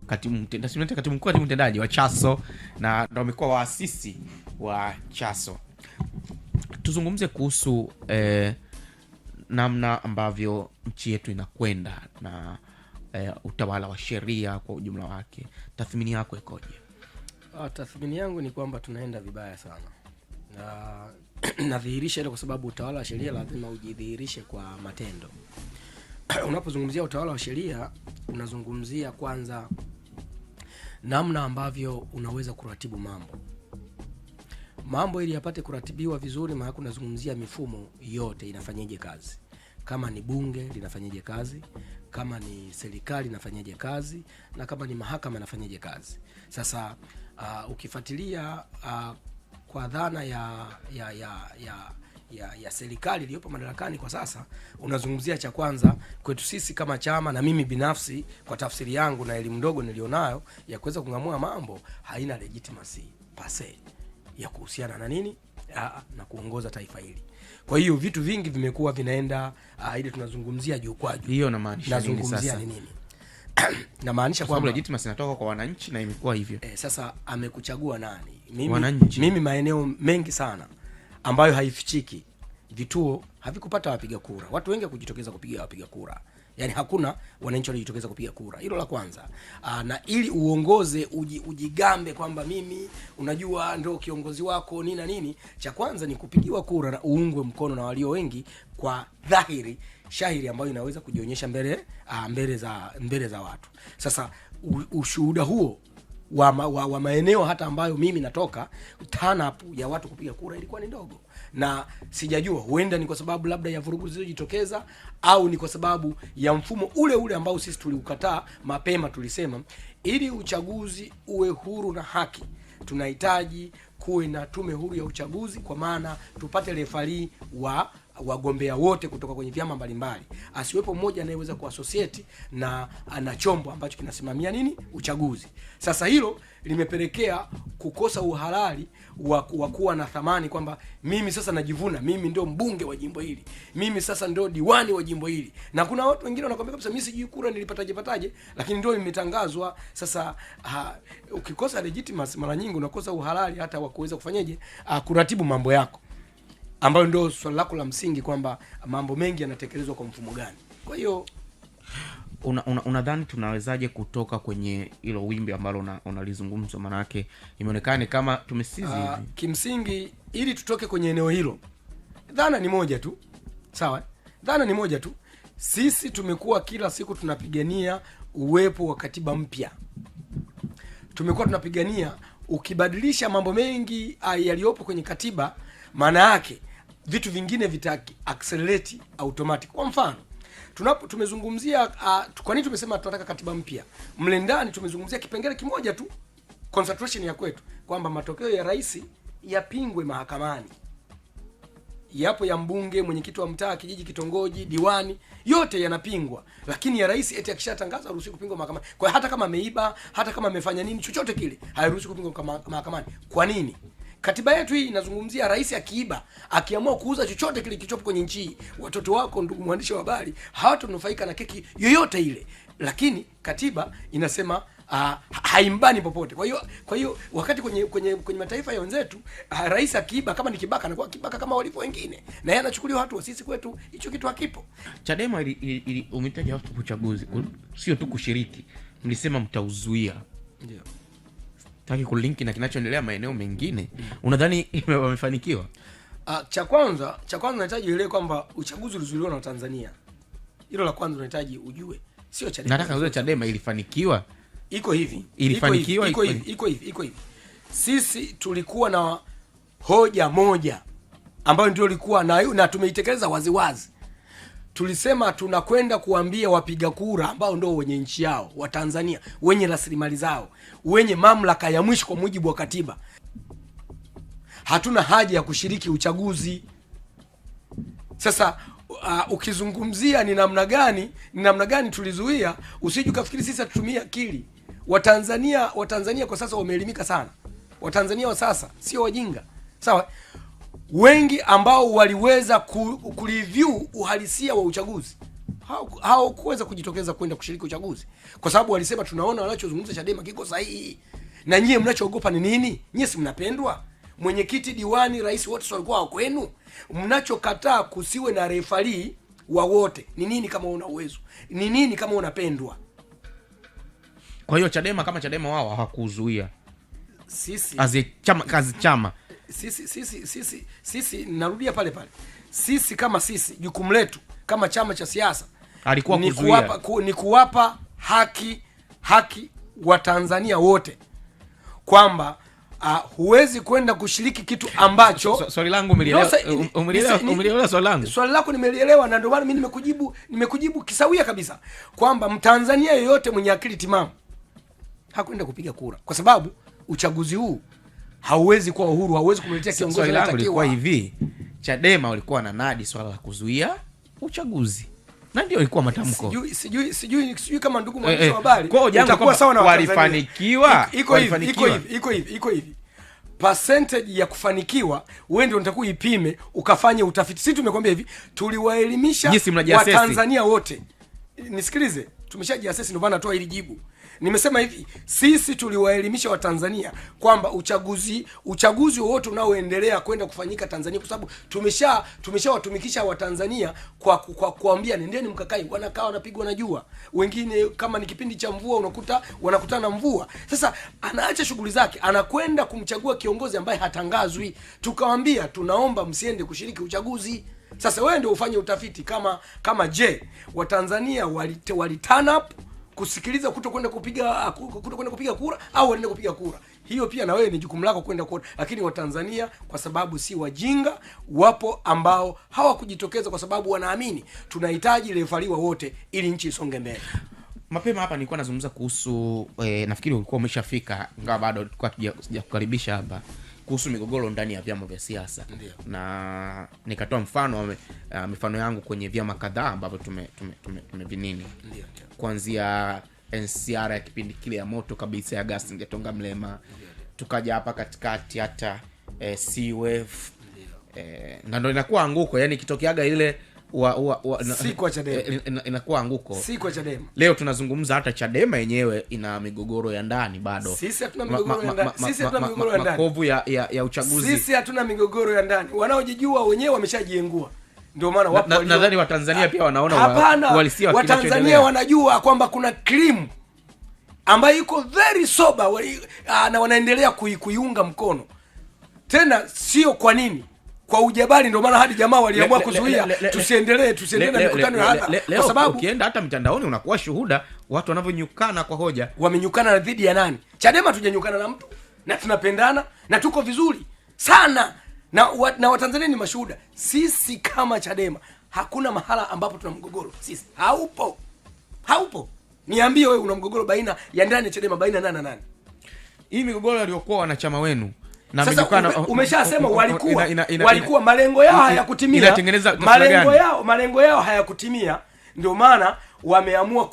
katibu mkuu mtendaji wa Chaso na ndio amekuwa waasisi wa Chaso. Tuzungumze kuhusu namna ambavyo nchi yetu inakwenda na utawala wa sheria kwa ujumla wake. Tathmini yako ikoje? Tathmini yangu ni kwamba tunaenda vibaya sana. Na nadhihirisha ile kwa sababu utawala wa sheria lazima ujidhihirishe kwa matendo. Unapozungumzia utawala wa sheria, unazungumzia kwanza namna ambavyo unaweza kuratibu mambo ili yapate kuratibiwa vizuri. Maana unazungumzia mifumo yote inafanyaje kazi, kama ni bunge linafanyaje kazi, kama ni serikali inafanyaje kazi, na kama ni mahakama inafanyaje kazi. Sasa ukifuatilia kwa dhana ya serikali iliyopo madarakani kwa sasa, unazungumzia cha kwanza kwetu sisi kama chama, na mimi binafsi kwa tafsiri yangu na elimu ndogo nilionayo ya kuweza kungamua mambo, haina legitimacy pase ya kuhusiana na nini na kuongoza taifa hili. Kwa hiyo vitu vingi vimekuwa vinaenda ile tunazungumzia juu kwa juu. Hiyo inamaanisha nini sasa? Nini? Na maanisha kwamba legitimacy inatoka kwa wananchi na imekuwa hivyo. Sasa amekuchagua nani? Mimi maeneo mengi sana ambayo haifichiki, vituo havikupata wapiga kura. Watu wengi kujitokeza kupiga wapiga kura. Yaani hakuna wananchi walijitokeza kupiga kura. Hilo la kwanza. Na ili uongoze ujigambe kwamba mimi unajua ndio kiongozi wako nini na nini, cha kwanza ni kupigiwa kura na uungwe mkono na walio wengi kwa dhahiri shahiri ambayo inaweza kujionyesha mbele za watu. Sasa ushuhuda huo wa maeneo hata ambayo mimi natoka, turn up ya watu kupiga kura ilikuwa ni ndogo. Na sijajua huenda ni kwa sababu labda ya vurugu zilizojitokeza au ni kwa sababu ya mfumo ule ambao sisi tuliukataa mapema. Tulisema ili uchaguzi uwe huru na haki, tunahitaji kuwe na tume huru ya uchaguzi, kwa maana tupate refari wa wagombea wote kutoka kwenye vyama mbalimbali. Asiwepo mmoja anayeweza kuassociate na chombo ambacho kinasimamia nini uchaguzi. Sasa hilo limepelekea kukosa uhalali wa kuwa na thamani kwamba mimi sasa najivuna, mimi ndio mbunge wa jimbo hili, mimi sasa ndio diwani wa jimbo hili. Na kuna watu wengine wanakuambia kabisa mimi sijui kura nilipataje, lakini ndio imetangazwa. Sasa ukikosa legitimacy mara nyingi unakosa uhalali hata wa kuweza kufanyaje kuratibu mambo yako, ambayo ndio swali lako la msingi kwamba mambo mengi yanatekelezwa kwa mfumo gani. Kwa hiyo unadhani tunawezaje kutoka kwenye hilo wimbi ambalo unalizungumza? Maana yake imeonekana kama tumesizi hivi. Kimsingi ili tutoke kwenye eneo hilo, dhana ni moja tu. Sawa? Dhana ni moja tu. Sisi tumekuwa kila siku tunapigania uwepo wa katiba mpya. Tumekuwa tunapigania ukibadilisha mambo mengi yaliyopo kwenye katiba, maana yake vitu vingine vita accelerate automatic. Kwa mfano, tumezungumzia kwa nini tumesema tunataka katiba mpya? Mle ndani tumezungumzia kipengele kimoja tu, concentration ya kwetu, kwamba matokeo ya rais yapingwe mahakamani. Yapo ya mbunge, mwenyekiti wa mtaa, kijiji, kitongoji, diwani, yote yanapingwa. Lakini ya rais eti akishatangaza haruhusi kupingwa mahakamani. Kwa hata kama ameiba, hata kama amefanya nini chochote kile, hairuhusi kupingwa mahakamani. Kwa nini? Katiba yetu hii inazungumzia rais akiiba, akiamua kuuza chochote kile kichopo kwenye nchi, watoto wako, ndugu mwandishi wa habari, hawatanufaika na keki yoyote ile. Lakini katiba inasema haimbani popote. Kwa hiyo wakati kwenye mataifa ya wenzetu, rais akiiba, kama ni kibaka anakuwa kibaka kama walipo wengine, na yeye anachukuliwa watu. Sisi kwetu hicho kitu hakipo. Chadema umetaja watu kuchaguzi, sio tu kushiriki. Mlisema mtauzuia. Ndio. Taki kulinki na kinachoendelea maeneo mengine. Unadhani wamefanikiwa? Cha kwanza unahitaji uelewe kwamba uchaguzi ulizuiliwa na Tanzania. Hilo la kwanza unahitaji ujue. Sio Chadema. Nataka ujue Chadema ilifanikiwa. Iko hivi. Ilifanikiwa iko hivi. Sisi tulikuwa na hoja moja ambayo ndio ilikuwa na tumeitekeleza waziwazi. Tulisema tunakwenda kuambia wapiga kura ambao ndio wenye nchi yao, wa Tanzania, wenye rasilimali zao, wenye mamlaka ya mwisho kwa mujibu wa katiba, hatuna haja ya kushiriki uchaguzi. Sasa ukizungumzia ni namna gani tulizuia, usije ukafikiri sisi tutumia akili. Watanzania kwa sasa wameelimika sana. Watanzania wa sasa sio wajinga. Sawa? Wengi ambao waliweza kureview uhalisia wa uchaguzi hawakuweza kujitokeza kwenda kushiriki uchaguzi, kwa sababu walisema tunaona wanachozungumza Chadema kiko sahihi. Na nyie mnachoogopa ni nini? Nyie si mnapendwa? Mwenyekiti, diwani, rais wote walikuwa wa kwenu. Mnachokataa kusiwe na refari wa wote ni nini? Kama una uwezo ni nini? Kama unapendwa. Kwa hiyo Chadema kama Chadema wao hawakuzuia sisi chama sisi narudia pale pale, sisi kama sisi, jukumu letu kama chama cha siasa alikuwa ni kuwapa haki wa Tanzania wote, kwamba huwezi kwenda kushiriki kitu ambacho swali langu umelielewa swali langu. Swali lako nimelielewa, na ndio maana mimi nimekujibu kisawia kabisa, kwamba Mtanzania yeyote mwenye akili timamu hakwenda kupiga kura, kwa sababu uchaguzi huu hauwezi kuwa uhuru, hauwezi kumletea kiongozi anayetakiwa. Swali langu lilikuwa hivi, Chadema walikuwa na nadi swala la kuzuia uchaguzi, na ndio ilikuwa matamko. Sijui kama ndugu mwandishi wa habari utakuwa sawa na walifanikiwa. Iko hivi percentage ya kufanikiwa, wewe ndio unatakiwa ipime, ukafanye utafiti. Sisi tumekwambia hivi, tuliwaelimisha Watanzania wote. Nisikilize, tumeshajiassess, ndio maana natoa hili jibu. Nimesema hivi, sisi tuliwaelimisha Watanzania kwamba uchaguzi wowote unaoendelea kwenda kufanyika Tanzania, kwa sababu tumeshawatumikisha Watanzania kwa kuambia nendeni mkakai, wanakaa wanapigwa na jua. Wengine kama ni kipindi cha mvua unakuta wanakutana na mvua. Sasa anaacha shughuli zake, anakwenda kumchagua kiongozi ambaye hatangazwi. Tukawaambia tunaomba msiende kushiriki uchaguzi. Sasa wewe ndio ufanye utafiti kama je, Watanzania wali turn up kusikiliza kutokwenda kupiga kura au waende kupiga kura. Hiyo pia na wewe ni jukumu lako kwenda kuona. Lakini Watanzania kwa sababu si wajinga, wapo ambao hawakujitokeza kwa sababu wanaamini tunahitaji refariwa wote ili nchi isonge mbele. Mapema hapa nilikuwa nazungumza kuhusu nafikiri ulikuwa umeshafika, ingawa bado tulikuwa tujakukaribisha hapa, kuhusu migogoro ndani ya vyama vya siasa. Na nikatoa mifano yangu kwenye vyama kadhaa ambavyo tumevinini. Kuanzia NCR ya kipindi kile ya moto kabisa ya Gas Ngetonga Mlema, tukaja hapa katikati hata CUF, na ndio inakuwa anguko, yani kitokeaga ile si kwa Chadema inakuwa anguko, si kwa Chadema. Leo tunazungumza hata Chadema yenyewe ina migogoro ya ndani bado. Sisi hatuna migogoro ya ndani. Sisi hatuna migogoro ya ndani. Makovu ya uchaguzi. Sisi hatuna migogoro ya ndani. Wanaojijua wenyewe wameshajiengua. Ndio maana wapo nadhani Watanzania pia wanaona walisia Watanzania wanajua kwamba kuna cream ambayo iko very sober na wanaendelea kuiunga mkono. Tena sio kwa nini? Kwa ujabali. Ndio maana hadi jamaa waliamua kuzuia tusiendelee na mikutano ya hadhara, kwa sababu ukienda hata mtandaoni unakuwa shuhuda watu wanavyonyukana kwa hoja. Wamenyukana dhidi ya nani? Chadema tujanyukana na mtu, na tunapendana na tuko vizuri sana, na Watanzania ni mashuhuda. Sisi kama Chadema hakuna mahala ambapo tuna mgogoro. Sisi haupo. Niambie wewe una mgogoro baina ya ndani ya Chadema baina nani na nani? Hii migogoro aliyokuwa wanachama wenu na sasa umeshasema walikuwa malengo yao hayakutimia. Malengo yao hayakutimia, ndio maana wameamua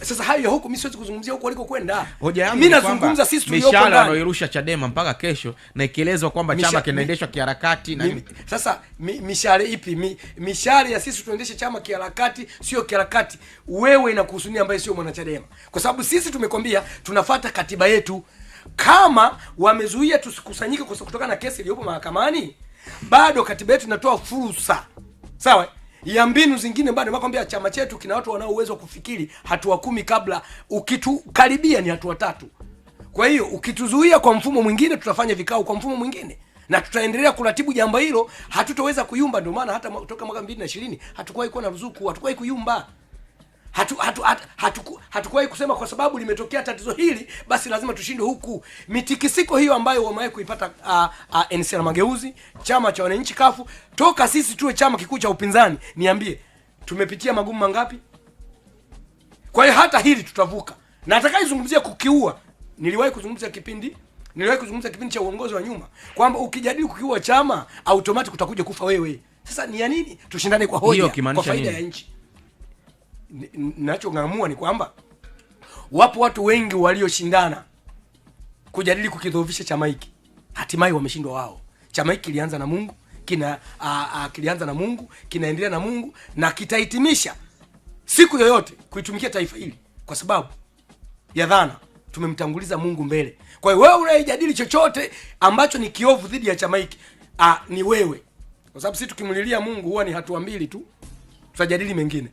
sasa hayo huko. Mimi siwezi kuzungumzia huko waliko kwenda. Mimi nazungumza sisi tuliopo ndani. Mishahara wanairusha Chadema mpaka kesho, na ikielezwa kwamba chama kinaendeshwa kiharakati na sasa mishahara ipi? Mishahara ya sisi tunaendesha chama kiharakati, sio kiharakati. Wewe inakuhusunia ambaye sio mwana Chadema, kwa sababu sisi tumekwambia tunafuata katiba yetu. Kama wamezuia tusikusanyike kutokana na kesi iliyopo mahakamani, bado katiba yetu inatoa fursa sawa ya mbinu zingine. Bado nakwambia chama chetu kina watu wanao uwezo kufikiri hatua 10 kabla, ukitukaribia ni hatua 3. Kwa hiyo ukituzuia kwa mfumo mwingine, tutafanya vikao kwa mfumo mwingine na tutaendelea kuratibu jambo hilo, hatutoweza kuyumba. Ndio maana hata kutoka mwaka 2020 hatukuwahi kuwa na ruzuku, hatukuwahi kuyumba. Hatukuwahi kusema kwa sababu limetokea tatizo hili basi lazima tushinde huku. Mitikisiko hiyo ambayo wamewahi kuipata NCCR Mageuzi, chama cha wananchi kafu, toka sisi tuwe chama kikuu cha upinzani, niambie tumepitia magumu mangapi? Kwa hiyo hata hili tutavuka. Na atakayezungumzia kukiua, niliwahi kuzungumza kipindi cha uongozi wa nyuma kwamba ukijadili kukiua chama automatic utakuja kufa wewe. Sasa ni ya nini tushindane kwa hoja kwa faida ya nchi? Ninachongamua ni kwamba wapo watu wengi walioshindana kujadili kukidhoofisha chama hiki, hatimaye wameshindwa wao. Chama hiki kilianza na Mungu, kinaendelea na Mungu na kitahitimisha siku yoyote kuitumikia taifa hili, kwa sababu ya dhana tumemtanguliza Mungu mbele. Kwa hiyo wewe unayejadili chochote ambacho ni kiovu dhidi ya chama hiki, ni wewe, kwa sababu sisi tukimlilia Mungu huwa ni hatua mbili tu, tutajadili mengine.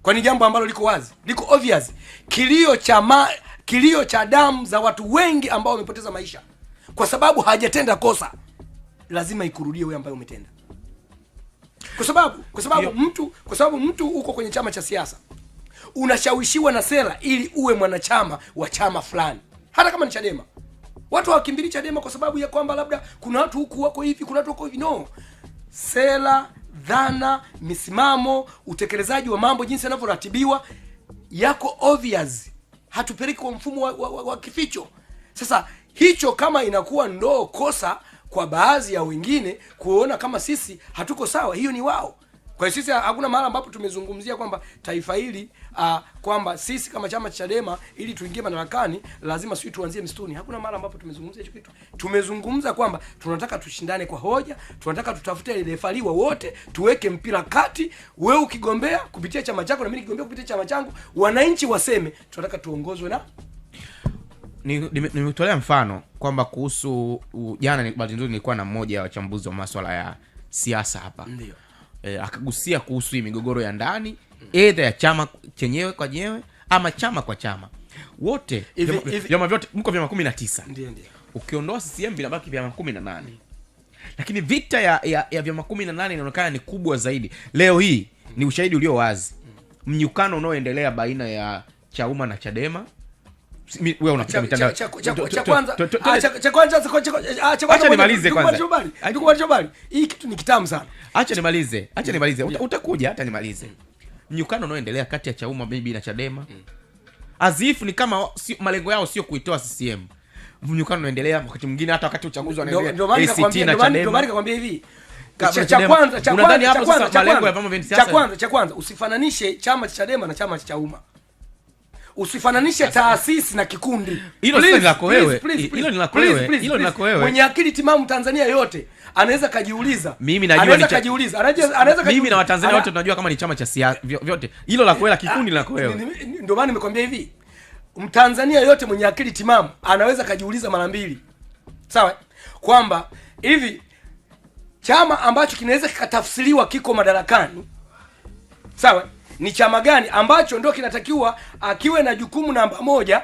Kwa ni jambo ambalo liko wazi, liko obvious, kilio cha damu za watu wengi ambao wamepoteza maisha kwa sababu hajatenda kosa, lazima ikurudie wewe ambaye umetenda. Kwa sababu mtu uko kwenye chama cha siasa, unashawishiwa na sera ili uwe mwanachama wa chama fulani, hata kama ni Chadema. Watu hawakimbili Chadema kwa sababu ya kwamba labda kuna watu huku wako hivi, kuna watu wako hivi. No, sera, dhana, misimamo, utekelezaji wa mambo jinsi yanavyoratibiwa yako obvious. Hatupeleki kwa mfumo wa kificho. Sasa hicho kama inakuwa ndo kosa kwa baadhi ya wengine kuona kama sisi hatuko sawa, hiyo ni wao. Kwa hiyo sisi hakuna mahali ambapo tumezungumzia kwamba taifa hili kwamba sisi kama chama cha Chadema ili tuingie madarakani lazima sisi tuanzie msituni. Hakuna mahali ambapo tumezungumzia hicho kitu. Tumezungumza kwamba tunataka tushindane kwa hoja, tunataka tutafute ile refaliwa wote, tuweke mpira kati, wewe ukigombea kupitia chama chako na mimi nikigombea kupitia chama changu, wananchi waseme tunataka tuongozwe na. Nimetolea mfano kwamba kuhusu jana, bahati nzuri nilikuwa na mmoja wa wachambuzi wa masuala ya siasa hapa. Ndio. Akagusia kuhusu hii migogoro ya ndani, either ya chama chenyewe kwa nyewe ama chama kwa chama. Wote vyama vyote mko vyama 19. Ndio. Ukiondoa CCM vinabaki vyama 18. Lakini vita ya vyama 18 inaonekana ni kubwa zaidi. Leo hii ni ushahidi ulio wazi. Mnyukano unaoendelea baina ya Chauma na Chadema. Wewe unapita mitandao. Acha nimalize kwanza. Hii kitu ni kitamu sana. Acha nimalize. Utakuja hata nimalize. Mnyukano unaoendelea kati ya Chauma baby na Chadema. Azifu ni kama malengo yao sio kuitoa CCM. Mnyukano unaendelea wakati mwingine hata wakati uchaguzi wanaendelea. ACT na Chadema. Ndio maana nakwambia hivi. Cha kwanza usifananishe chama cha Chadema na chama cha Chauma. Usifananishe taasisi na kikundi. Hilo ni lako wewe. Hilo ni lako wewe. Mwenye akili timamu Tanzania yote anaweza kajiuliza. Mimi najua mimi na Watanzania wote tunajua kama ni chama cha siasa vyote. Hilo lako wewe, la kikundi lako wewe. Ndio maana nimekwambia hivi. Mtanzania yote mwenye akili timamu anaweza kajiuliza mara mbili. Sawa? Kwamba hivi chama ambacho kinaweza kikatafsiriwa kiko madarakani, sawa, ni chama gani ambacho ndio kinatakiwa akiwe na jukumu namba 1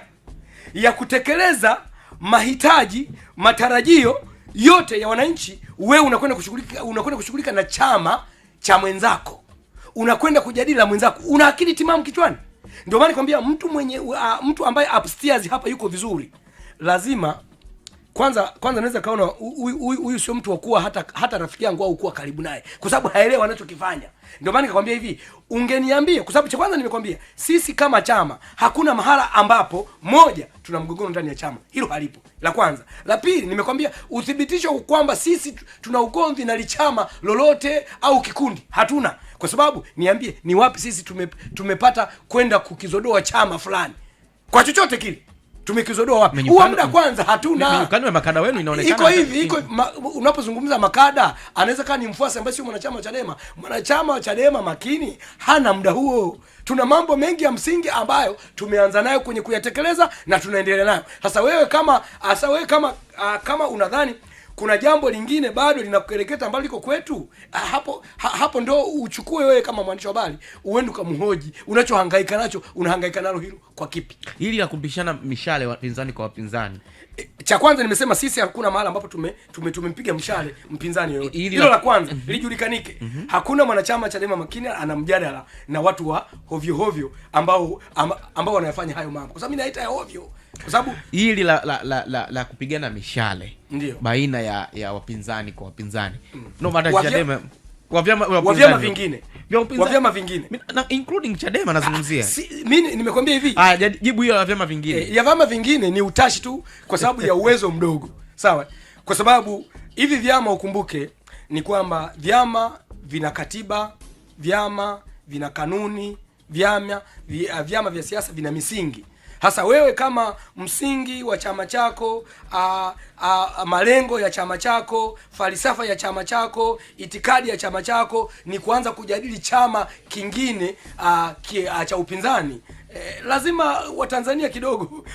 ya kutekeleza mahitaji, matarajio yote ya wananchi. Wewe unakwenda kushughulika na chama cha mwenzako, unakwenda kujadili na mwenzako. Una akili timamu kichwani? Ndio maana nikwambia mtu ambaye upstairs hapa yuko vizuri, lazima kwanza naweza kaona huyu sio mtu wa kuwa hata rafiki yangu au kuwa karibu naye, kwa sababu haelewi anachokifanya. Ndio maana nikakwambia hivi, ungeniambia, kwa sababu cha kwanza nimekwambia sisi kama chama hakuna mahala ambapo moja tuna mgogoro ndani ya chama, hilo halipo, la kwanza. La pili, nimekwambia uthibitisho kwamba sisi tuna ugomvi na lichama lolote au kikundi, hatuna. Kwa sababu niambie, ni wapi sisi tumepata kwenda kukizodoa chama fulani kwa chochote kile? Tumekizodoa wapi? Huwa muda kwanza hatuna. Mkano wa makada wenu inaonekana iko unapozungumza makada, anaweza kaa ni mfuasi ambaye sio mwanachama wa Chadema. Mwanachama wa Chadema makini hana muda huo. Tuna mambo mengi ya msingi ambayo tumeanza nayo kwenye kuyatekeleza na tunaendelea nayo. Sasa wewe kama unadhani kuna jambo lingine bado linakuelekeza ambalo liko kwetu, hapo ndo uchukue wewe kama mwandishi wa habari uende kumhoji unachohangaika nacho, unahangaika nalo hilo kwa kipi? Hili la kupishana mishale wapinzani kwa wapinzani. Cha kwanza nimesema sisi hakuna mahali ambapo tumempiga mshale mpinzani yoyote. Hilo la kwanza lijulikanike. Hakuna mwanachama Chadema makini ana mjadala na watu wa hovyo ambao wanayafanya hayo mambo. Kwa sababu mimi naita ya hovyo. Kwa sababu hili la kupigana mishale ndio baina ya wapinzani kwa wapinzani. No matter Chadema wa vyama vingine. Na including Chadema nazungumzia. Mimi nimekwambia hivi. Jibu hilo la vyama vingine. Ya vyama vingine ni utashi tu kwa sababu ya uwezo mdogo. Sawa? Kwa sababu hivi vyama, ukumbuke ni kwamba vyama vina katiba, vyama vina kanuni, vyama vya siasa vina misingi. Hasa wewe kama msingi wa chama chako, malengo ya chama chako, falsafa ya chama chako, itikadi ya chama chako ni kuanza kujadili chama kingine cha upinzani, lazima Watanzania kidogo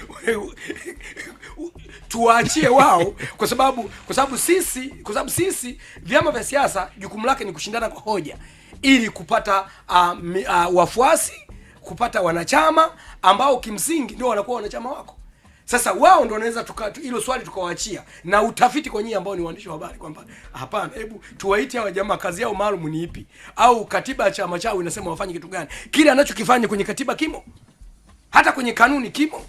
tuwaachie wao, kwa sababu sisi vyama vya siasa jukumu lake ni kushindana kwa hoja ili kupata wafuasi, kupata wanachama ambao kimsingi ndio wanakuwa wanachama wako. Sasa wao ndio wanaweza hilo swali tukawaachia na utafiti kwa nyinyi ambao ni waandishi wa habari kwamba hapana, hebu tuwaite hawa jamaa, kazi yao maalum ni ipi, au katiba ya chama chao inasema wafanye kitu gani. Kile anachokifanya kwenye katiba kimo, hata kwenye kanuni kimo.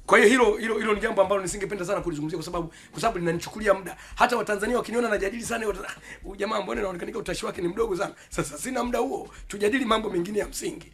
Kwa hiyo hilo ni jambo ambalo nisingependa sana kulizungumzia kwa sababu linanichukulia muda. Hata Watanzania wakiniona najadili sana huyu jamaa mbona inaonekana utashi wake ni mdogo sana. Sasa sina muda huo, tujadili mambo mengine ya msingi.